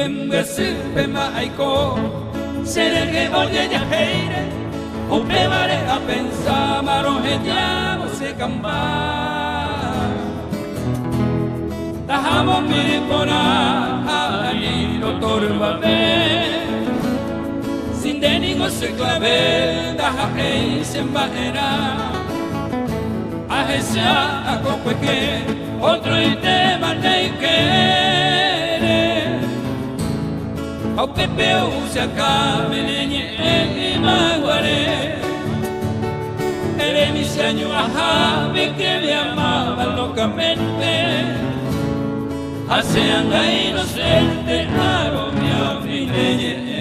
Pema aiko serenge oye ya heire o pemare a pensar maro hetiamo se camba tahamo miripona ali no torba be sin deningo se clave daha ei sembaera a esa a coque otro tema nei que au pepeu se acabe lenye e maguare ere mi sueño ajá me que me amaba locamente hace anga inocente aro mi lenye